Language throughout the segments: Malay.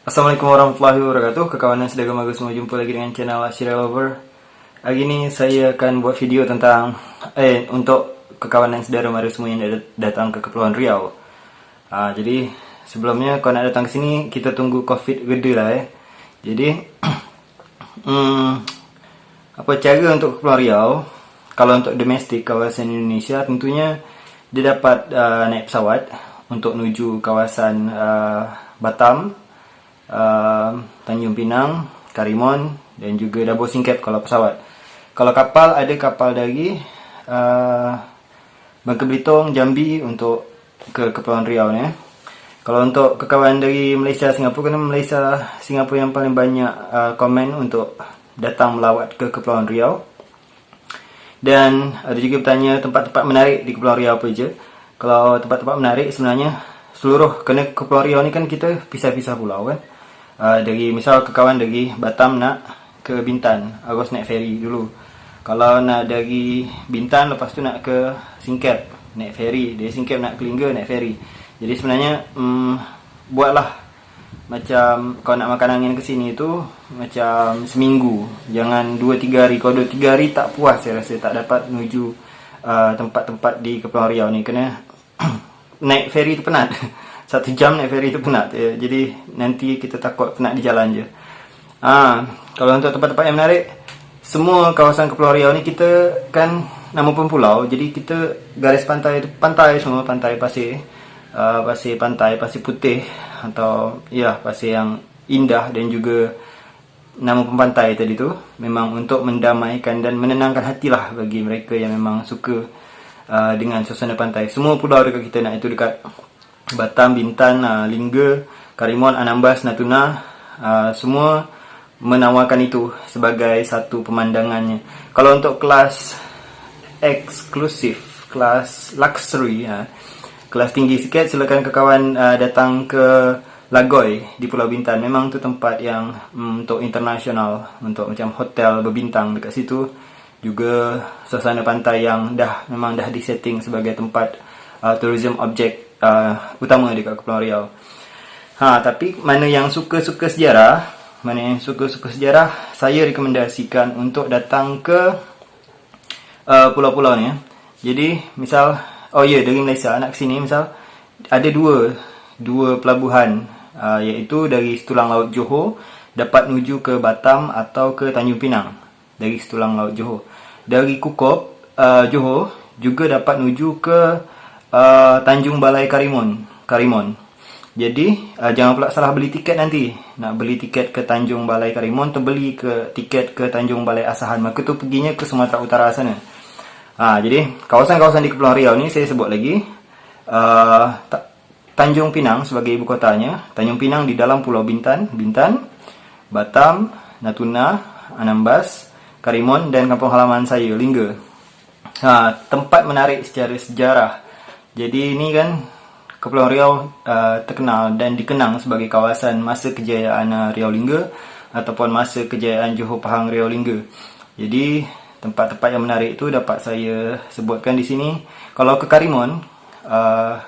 Assalamualaikum warahmatullahi wabarakatuh. Kekawanan sedang bagus, semua jumpa lagi dengan channel Ashira Lover. Hari ini saya akan buat video tentang untuk kekawanan saudara mara semua yang datang ke Kepulauan Riau. Jadi sebelumnya kalau nak datang ke sini kita tunggu Covid reda lah. Jadi apa cara untuk Kepulauan Riau? Kalau untuk domestik kawasan Indonesia, tentunya dia dapat naik pesawat untuk menuju kawasan Batam, Tanjung Pinang, Karimun dan juga Dabur Singkep kalau pesawat. Kalau kapal, ada kapal dari Bangka Belitung, Jambi untuk ke Kepulauan Riau ni. Kalau untuk kekawan dari Malaysia, Singapura, kerana Malaysia, Singapura yang paling banyak komen untuk datang melawat ke Kepulauan Riau. Dan ada juga bertanya tempat-tempat menarik di Kepulauan Riau apa je. Kalau tempat-tempat menarik sebenarnya seluruh, kena Kepulauan Riau ni kan kita pisah-pisah pulau kan. Dari misal kekawan dari Batam nak ke Bintan, harus naik ferry dulu. Kalau nak dari Bintan lepas tu nak ke Singkep, naik ferry. Dari Singkep nak ke Lingga, naik ferry. Jadi sebenarnya buatlah macam kalau nak makan angin ke sini tu macam seminggu, jangan 2-3 hari. Kalau 2-3 hari tak puas, saya rasa tak dapat menuju tempat-tempat di Kepulauan Riau ni, kena naik ferry tu penat. 1 jam naik ferry tu penat. Jadi nanti kita takut penat di jalan je. Kalau untuk tempat-tempat yang menarik, semua kawasan Kepulauan Riau ni kita kan nama pun pulau, jadi kita garis pantai tu pantai semua, pantai pasir, pasir pantai, pasir putih atau ya pasir yang indah, dan juga nama pun pantai tadi tu memang untuk mendamaikan dan menenangkan hatilah bagi mereka yang memang suka dengan suasana pantai. Semua pulau dekat kita nak, itu dekat Batam, Bintan, Lingga, Karimun, Anambas, Natuna, semua menawarkan itu sebagai satu pemandangannya. Kalau untuk kelas eksklusif, kelas luxury, kelas tinggi sikit, silakan kawan datang ke Lagoi di Pulau Bintan. Memang tu tempat yang untuk internasional, untuk macam hotel berbintang dekat situ. Juga suasana pantai yang memang dah disetting sebagai tempat tourism object utama dekat Kepulauan Riau. Tapi mana yang suka-suka sejarah, saya rekomendasikan untuk datang ke pulau-pulau ni. Jadi misal dari Malaysia nak ke sini, misal ada dua pelabuhan, iaitu dari Setulang Laut Johor dapat menuju ke Batam atau ke Tanjung Pinang dari Setulang Laut Johor. Dari Kukop Johor juga dapat menuju ke Tanjung Balai Karimun. Jadi jangan pula salah beli tiket nanti. Nak beli tiket ke Tanjung Balai Karimun, terbeli ke tiket ke Tanjung Balai Asahan, maka tu perginya ke Sumatera Utara sana. Jadi kawasan-kawasan di Kepulauan Riau ni saya sebut lagi. Tanjung Pinang sebagai ibu kotanya. Tanjung Pinang di dalam Pulau Bintan, Batam, Natuna, Anambas, Karimun, dan kampung halaman saya, Lingga. Tempat menarik secara sejarah. Jadi ini kan Kepulauan Riau terkenal dan dikenang sebagai kawasan masa kejayaan Riau Lingga ataupun masa kejayaan Johor Pahang Riau Lingga. Jadi tempat-tempat yang menarik itu dapat saya sebutkan di sini. Kalau ke Karimun,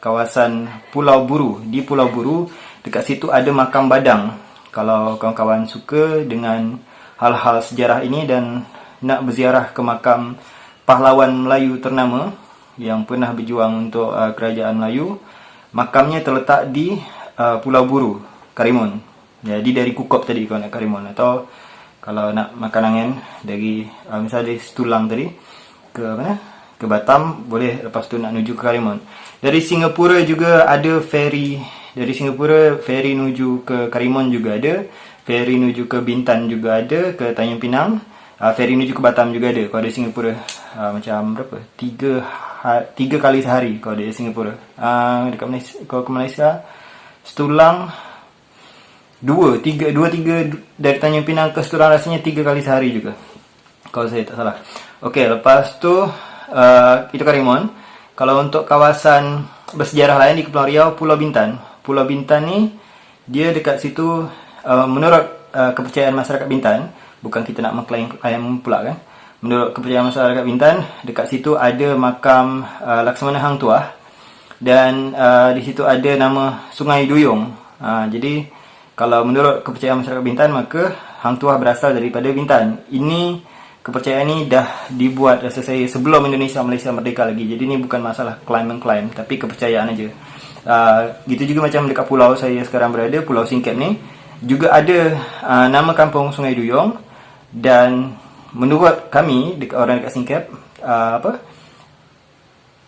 kawasan Pulau Buru, di Pulau Buru dekat situ ada makam Badang. Kalau kawan-kawan suka dengan hal-hal sejarah ini dan nak berziarah ke makam pahlawan Melayu ternama yang pernah berjuang untuk kerajaan Melayu, makamnya terletak di Pulau Buru, Karimun. Jadi dari Kukop tadi kalau nak Karimun, atau kalau nak makan angin dari misalnya dari Setulang tadi ke mana? Ke Batam, boleh lepas tu nak menuju ke Karimun. Dari Singapura juga ada ferry. Dari Singapura ferry menuju ke Karimun juga ada. Ferry menuju ke Bintan juga ada, ke Tanjung Pinang. Ferry menuju ke Batam juga ada. Kalau dari Singapura macam berapa? 3 kali sehari kalau dari Singapura. Dekat Malaysia, kalau ke Malaysia Setulang 2-3 dari Tanjung Pinang ke Setulang rasanya 3 kali sehari juga, kalau saya tak salah. Okey, lepas tu itu Karimun. Kalau untuk kawasan bersejarah lain di Kepulauan Riau, Pulau Bintan. Pulau Bintan ni dia dekat situ, menurut kepercayaan masyarakat Bintan, bukan kita nak mengklaim pula kan. Menurut kepercayaan masyarakat Bintan, dekat situ ada makam Laksamana Hang Tuah, dan di situ ada nama Sungai Duyung. Jadi Kalau menurut kepercayaan masyarakat Bintan, maka Hang Tuah berasal daripada Bintan. Ini kepercayaan ini dah dibuat rasa saya sebelum Indonesia Malaysia merdeka lagi. Jadi ini bukan masalah klaim-mengklaim, tapi kepercayaan aja. Gitu juga macam dekat pulau saya sekarang berada, Pulau Singkep ni juga ada nama kampung Sungai Duyung. Dan menurut kami orang dekat Singkep,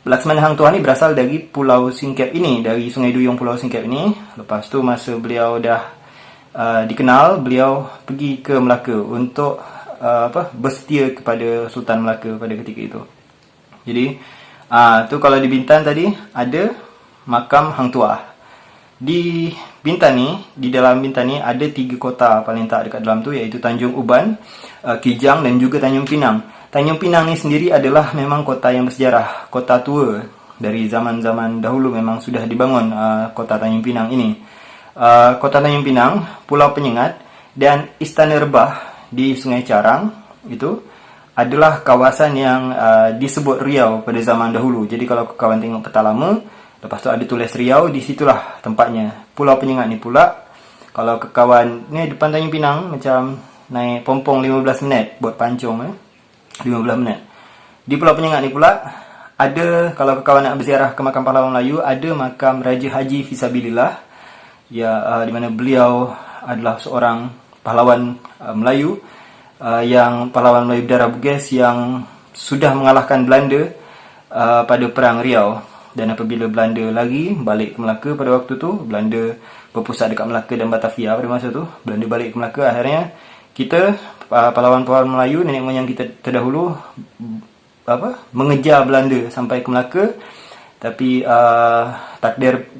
Laksmana Hang Tuah ni berasal dari Pulau Singkep ini, dari Sungai Duyung Pulau Singkep ini. Lepas tu masa beliau dah dikenal, beliau pergi ke Melaka untuk bersetia kepada Sultan Melaka pada ketika itu. Jadi tu kalau di Bintan tadi ada makam Hang Tuah. Di Bintan ni, di dalam Bintan ni ada 3 kota paling tak dekat dalam tu, iaitu Tanjung Uban, Kijang dan juga Tanjung Pinang. Tanjung Pinang ni sendiri adalah memang kota yang bersejarah, kota tua. Dari zaman-zaman dahulu memang sudah dibangun kota Tanjung Pinang ini. Kota Tanjung Pinang, Pulau Penyengat dan Istana Rebah di Sungai Carang itu adalah kawasan yang disebut Riau pada zaman dahulu. Jadi kalau kawan tengok peta lama, lepas tu ada tulis Riau, di situlah tempatnya. Pulau Penyengat ni pula, kalau kawan ni depan Tanjung Pinang, macam naik pompong 15 minit buat pancung 15 minit. Di Pulau Penyengat ni pula ada, kalau kawan nak berziarah ke makam pahlawan Melayu, ada makam Raja Haji Fisabilillah, ya, di mana beliau adalah seorang pahlawan Melayu, yang pahlawan Melayu berdarah Bugis yang sudah mengalahkan Belanda pada Perang Riau. Dan apabila Belanda lari balik ke Melaka pada waktu tu, Belanda berpusat dekat Melaka dan Batavia pada masa tu, Belanda balik ke Melaka, akhirnya kita, pahlawan-pahlawan Melayu, nenek moyang kita terdahulu, mengejar Belanda sampai ke Melaka. Tapi takdir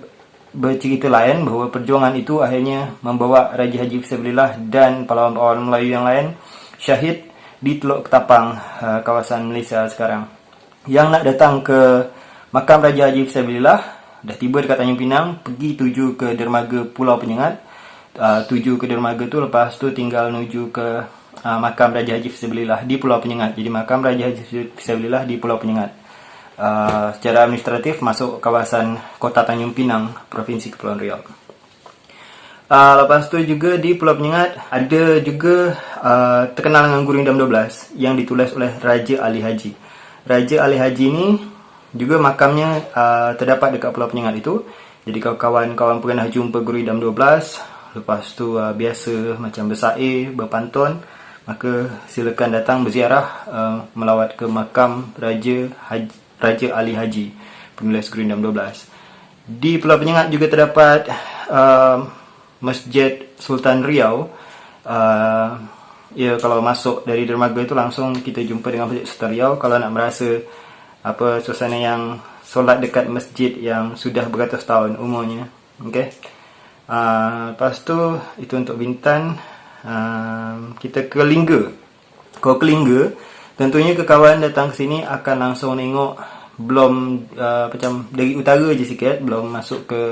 bercerita lain, bahawa perjuangan itu akhirnya membawa Raja Haji Fisabilillah dan pahlawan-pahlawan Melayu yang lain syahid di Teluk Ketapang, kawasan Malaysia sekarang. Yang nak datang ke makam Raja Haji Fisabilillah, dah tiba dekat Tanjung Pinang, pergi tuju ke dermaga Pulau Penyengat. Tuju ke dermaga tu, lepas tu tinggal menuju ke makam Raja Haji Fisabilillah di Pulau Penyengat. Jadi makam Raja Haji Fisabilillah di Pulau Penyengat. Secara administratif masuk kawasan Kota Tanjung Pinang, Provinsi Kepulauan Riau. Lepas tu juga di Pulau Penyengat ada juga terkenal dengan Guru Indam 12 yang ditulis oleh Raja Ali Haji. Raja Ali Haji ni juga makamnya terdapat dekat Pulau Penyengat itu. Jadi kalau kawan-kawan pernah jumpa Guru Indam 12, lepas tu biasa macam bersair, berpantun, maka silakan datang berziarah, melawat ke makam Raja Ali Haji, penulis Guru Indam 12. Di Pulau Penyengat juga terdapat Masjid Sultan Riau. Ya, kalau masuk dari dermaga itu langsung kita jumpa dengan Masjid Sultan Riau. Kalau nak merasa suasana yang solat dekat masjid yang sudah beratus tahun umurnya. Okey. Lepas tu itu untuk Bintan. Kita ke Lingga. Kalau ke Lingga, tentunya kawan datang ke sini akan langsung tengok, belum macam dari utara je sikit, belum masuk ke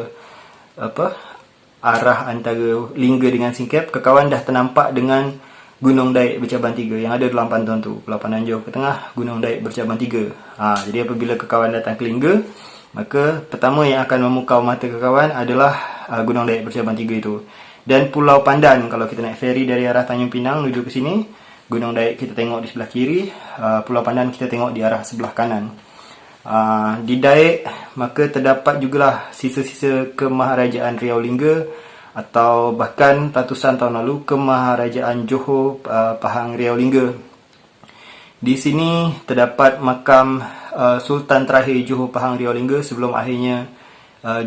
arah antara Lingga dengan Singkep, kawan dah ternampak dengan Gunung Daik bercabang 3 yang ada dalam pantun tu. Pulau Pandan Jauh ke tengah, Gunung Daik bercabang 3. Jadi apabila kawan datang ke Lingga, maka pertama yang akan memukau mata kawan adalah Gunung Daik bercabang 3 itu. Dan Pulau Pandan, kalau kita naik feri dari arah Tanjung Pinang menuju ke sini, Gunung Daik kita tengok di sebelah kiri, Pulau Pandan kita tengok di arah sebelah kanan. Di Daik, maka terdapat jugalah sisa-sisa kemaharajaan Riau Lingga, atau bahkan ratusan tahun lalu kemaharajaan Johor Pahang Riau Lingga. Di sini terdapat makam Sultan terakhir Johor Pahang Riau Lingga sebelum akhirnya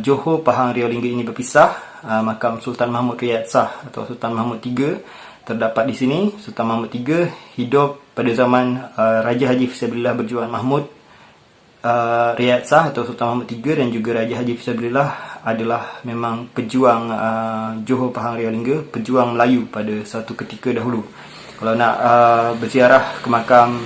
Johor Pahang Riau Lingga ini berpisah. Makam Sultan Mahmud Riyad Shah atau Sultan Mahmud III terdapat di sini. Sultan Mahmud III hidup pada zaman Raja Haji Fisabilillah Berjuang Mahmud Riyad Shah atau Sultan Mahmud III, dan juga Raja Haji Fisabilillah adalah memang pejuang Johor Pahang Riau Lingga, pejuang Melayu pada satu ketika dahulu. Kalau nak berziarah ke makam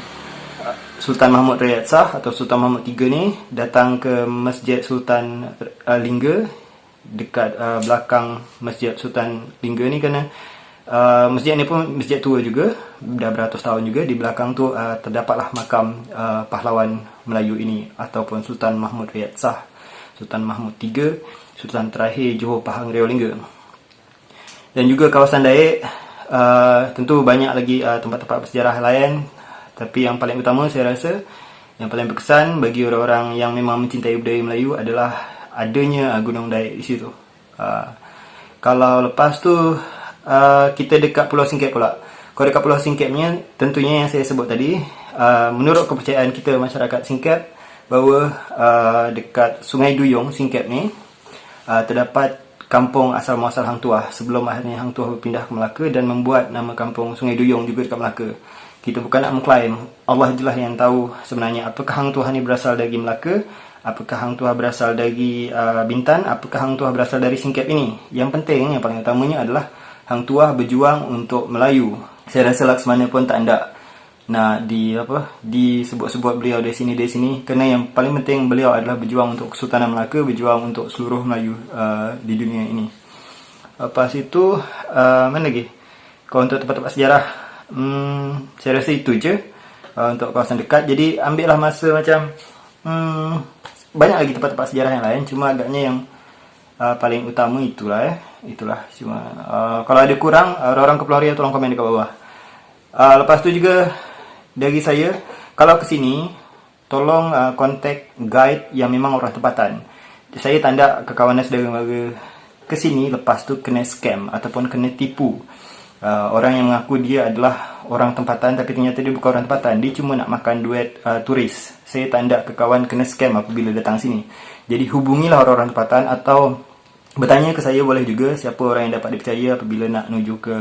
Sultan Mahmud Riyad Shah atau Sultan Mahmud III ni, datang ke Masjid Sultan Lingga dekat belakang Masjid Sultan Lingga ni, kerana masjid ni pun masjid tua juga, dah beratus tahun juga. Di belakang tu terdapatlah makam pahlawan Melayu ini ataupun Sultan Mahmud Riyad Shah, Sultan Mahmud III, Sultan terakhir Johor Pahang Riau Lingga. Dan juga kawasan Dayak, tentu banyak lagi tempat-tempat bersejarah lain, tapi yang paling utama saya rasa yang paling berkesan bagi orang-orang yang memang mencintai budaya Melayu adalah adanya Gunung Dayak di situ. Kalau lepas tu kita dekat Pulau Singkep pula. Kalau dekat Pulau Singkepnya, tentunya yang saya sebut tadi, menurut kepercayaan kita masyarakat Singkep, bahawa dekat Sungai Duyung Singkep ni terdapat kampung asal muasal Hang Tuah sebelum akhirnya Hang Tuah berpindah ke Melaka dan membuat nama kampung Sungai Duyung juga dekat Melaka. Kita bukan nak mengklaim, Allah jelah yang tahu sebenarnya apakah Hang Tuah ni berasal dari Melaka, apakah Hang Tuah berasal dari Bintan, apakah Hang Tuah berasal dari Singkep ini. Yang penting, yang paling utamanya adalah Hang Tuah berjuang untuk Melayu. Saya rasa Laksmana pun tak ada nak disebut-sebut beliau dari sini, kerana yang paling penting beliau adalah berjuang untuk Kesultanan Melaka, berjuang untuk seluruh Melayu di dunia ini. Lepas itu mana lagi? Kalau untuk tempat-tempat sejarah, saya rasa itu je untuk kawasan dekat. Jadi ambillah masa macam banyak lagi tempat-tempat sejarah yang lain, cuma agaknya yang paling utama itulah cuma kalau ada kurang, orang-orang Kepulauan Riau tolong komen dekat bawah. Lepas tu juga dari saya, kalau ke sini tolong kontak guide yang memang orang tempatan. Saya tak ada kekawanan saudara-mara ke sini lepas tu kena scam ataupun kena tipu. Orang yang mengaku dia adalah orang tempatan tapi ternyata dia bukan orang tempatan, dia cuma nak makan duit turis. Saya tak ada kekawan kena scam apabila datang sini. Jadi hubungilah orang-orang tempatan atau bertanya ke saya boleh juga siapa orang yang dapat dipercaya apabila nak menuju ke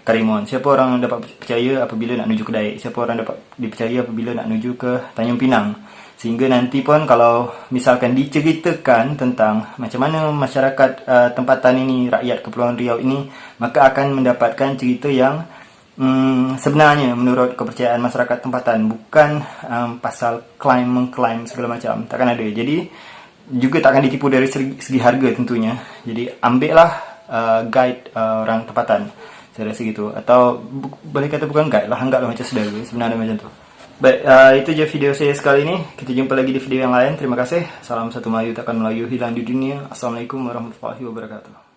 Karimun, siapa orang yang dapat dipercaya apabila nak menuju ke Dayak, siapa orang dapat dipercaya apabila nak menuju ke Tanjung Pinang. Sehingga nanti pun kalau misalkan diceritakan tentang macam mana masyarakat tempatan ini, rakyat Kepulauan Riau ini, maka akan mendapatkan cerita yang sebenarnya menurut kepercayaan masyarakat tempatan, bukan pasal mengklaim segala macam. Takkan ada. Jadi juga takkan ditipu dari segi harga tentunya. Jadi ambillah guide orang tempatan. Saya rasa gitu. Atau boleh kata bukan guide lah, anggaplah macam saudara. Sebenarnya macam tu. Baik, itu je video saya sekali ini. Kita jumpa lagi di video yang lain. Terima kasih. Salam satu Melayu takkan Melayu hilang di dunia. Assalamualaikum warahmatullahi wabarakatuh.